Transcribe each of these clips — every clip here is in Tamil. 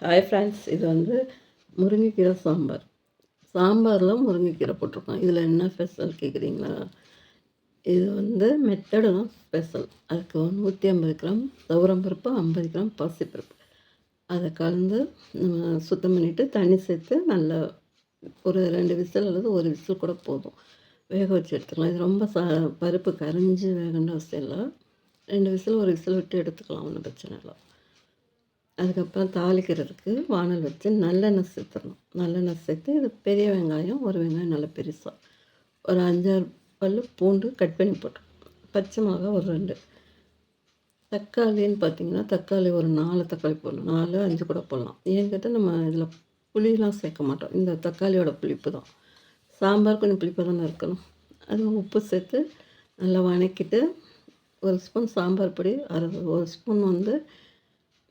ஹாய் ஃப்ரெண்ட்ஸ், இது முருங்கைக்கீரை சாம்பார். சாம்பாரில் முருங்கைக்கீரை போட்டிருக்கோம். இதில் என்ன ஸ்பெஷல் கேட்குறீங்களா? இது மெத்தடு தான் ஸ்பெஷல். அதுக்கு 150 கிராம் துவரம்பருப்பு, 50 கிராம் பாசிப்பருப்பு, அதை கலந்து நம்ம சுத்தம் பண்ணிவிட்டு தண்ணி சேர்த்து நல்லா ஒரு 2 விசில் அல்லது ஒரு விசில் கூட போதும், வேக வச்சு எடுத்துக்கலாம். இது ரொம்ப பருப்பு கரைஞ்சி வேகணும்னு அவசியம் இல்லை. 2 விசில் ஒரு விசில் விட்டு எடுத்துக்கலாம், ஒன்றும் பிரச்சனை இல்லை. அதுக்கப்புறம் தாளிக்கிறதுக்கு வானல் வச்சு நல்லெண்ணெய் சேர்த்துடணும். நல்லெண்ணெய் சேர்த்து இது பெரிய வெங்காயம், ஒரு வெங்காயம் நல்லா பெருசாக, ஒரு 5-6 பல் பூண்டு கட் பண்ணி போட்டோம். பச்சை மிளகா ஒரு 2. தக்காளின்னு பார்த்திங்கன்னா தக்காளி ஒரு 4 தக்காளி போடலாம், 4-5 கூட போடலாம். ஏன்னு கேட்டால் நம்ம இதில் புளியெலாம் சேர்க்க மாட்டோம். இந்த தக்காளியோட புளிப்பு தான். சாம்பார் கொஞ்சம் புளிப்பாக தானே இருக்கணும். அது உப்பு சேர்த்து நல்லா வணக்கிட்டு, ஒரு ஸ்பூன் சாம்பார் பொடி, ஒரு ஸ்பூன்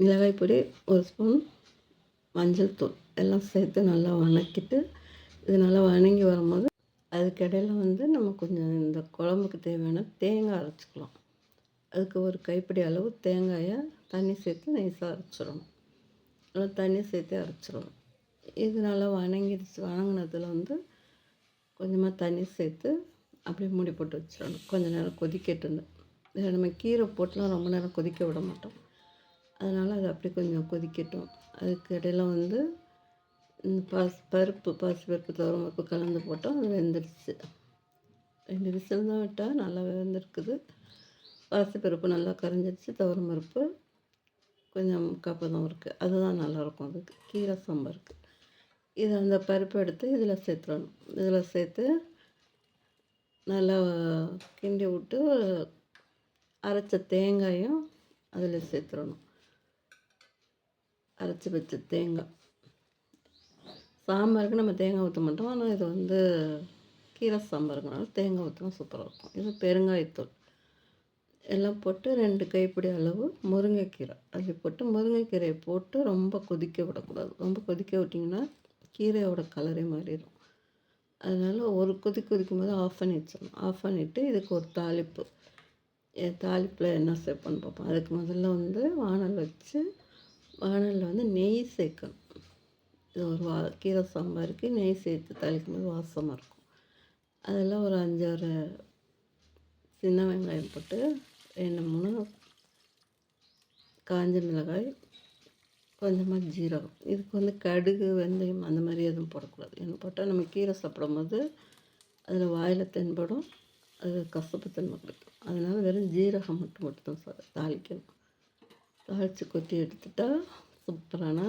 மிளகாய் பொடி, ஒரு ஸ்பூன் மஞ்சள் தூள் எல்லாம் சேர்த்து நல்லா வணக்கிட்டு, இது நல்லா வணங்கி வரும்போது அதுக்கிடையில் நம்ம கொஞ்சம் இந்த குழம்புக்கு தேவையான தேங்காய் அரைச்சிக்கலாம். அதுக்கு ஒரு கைப்பிடி அளவு தேங்காயை தண்ணி சேர்த்து நைஸாக அரைச்சிடணும். நல்லா தண்ணி சேர்த்து அரைச்சிடணும். இது நல்லா வணங்கிடுச்சு. வணங்கினதில் கொஞ்சமாக தண்ணி சேர்த்து அப்படியே மூடி போட்டு வச்சிடணும். கொஞ்சம் நேரம் கொதிக்கட்டுன்னு. இதில் நம்ம கீரை போட்டுலாம் ரொம்ப நேரம் கொதிக்க விட மாட்டோம். அதனால் அது அப்படி கொஞ்சம் கொதிக்கட்டும். அதுக்கு இடையில் பாசிப்பருப்பு துவரம்பருப்பு கலந்து போட்டோம். அது வெந்துடுச்சு. 2 விசில் தான் விட்டால் நல்லா வெந்திருக்குது. பாசிப்பருப்பு நல்லா கரைஞ்சிடுச்சு. துவரம்பருப்பு கொஞ்சம் கப்பதம் இருக்குது. அதுதான் நல்லாயிருக்கும் அதுக்கு கீரை சாம்பாருக்கு. இதை அந்த பருப்பு எடுத்து இதில் சேர்த்துடணும். இதில் சேர்த்து நல்லா கிண்டி விட்டு அரைச்ச தேங்காயும் அதில் சேர்த்துடணும். அரைச்சி வச்ச தேங்காய். சாம்பாருக்கு நம்ம தேங்காய் ஊற்ற மாட்டோம். ஆனால் இது கீரை சாம்பாருங்கனால தேங்காய் ஊற்றினா சூப்பராக இருக்கும். இது பெருங்காயத்தூள் எல்லாம் போட்டு 2 கைப்பிடி அளவு முருங்கைக்கீரை அதில் போட்டு, முருங்கைக்கீரையை போட்டு ரொம்ப கொதிக்க விடக்கூடாது. ரொம்ப கொதிக்க விட்டிங்கன்னா கீரையோட கலரே மாறிடும். அதனால் ஒரு கொதிக்கும் போது ஆஃப் பண்ணி வச்சிடணும். ஆஃப் பண்ணிவிட்டு இதுக்கு ஒரு தாளிப்பு. தாளிப்பில் என்ன சேர்ப்போன்னு பார்ப்போம். அதுக்கு முதல்ல வானல் வச்சு வானலில் நெய் சேர்க்கணும். இது ஒரு கீரை சாம்பாருக்கு நெய் சேர்த்து தாளிக்கும் போது வாசமாக இருக்கும். அதெல்லாம் ஒரு 5-6 சின்ன வெங்காயம் போட்டு 2-3 காஞ்ச மிளகாய், கொஞ்சமாக ஜீரகம். இதுக்கு கடுகு, வெந்தயம் அந்த மாதிரி எதுவும் போடக்கூடாது. என்ன போட்டால் நம்ம கீரை சாப்பிடும்போது அதில் வாயில் தென்படும், அது கசப்பு தன்மை கிடைக்கும். அதனால் வெறும் ஜீரகம் மட்டும் தாளிக்கணும். தாளித்து கொட்டி எடுத்துட்டா சூப்பரான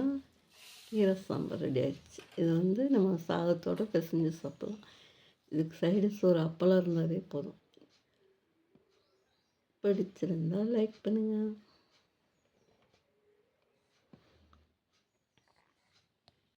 கீரை சாம்பார் ரெடி ஆகிடுச்சு. இது நம்ம சாதத்தோடு பிசைஞ்சு சாப்பிடலாம். இதுக்கு சைடிஷ் ஒரு அப்பளம் இருந்தாலே போதும். பிடிச்சிருந்தால் லைக் பண்ணுங்கள்.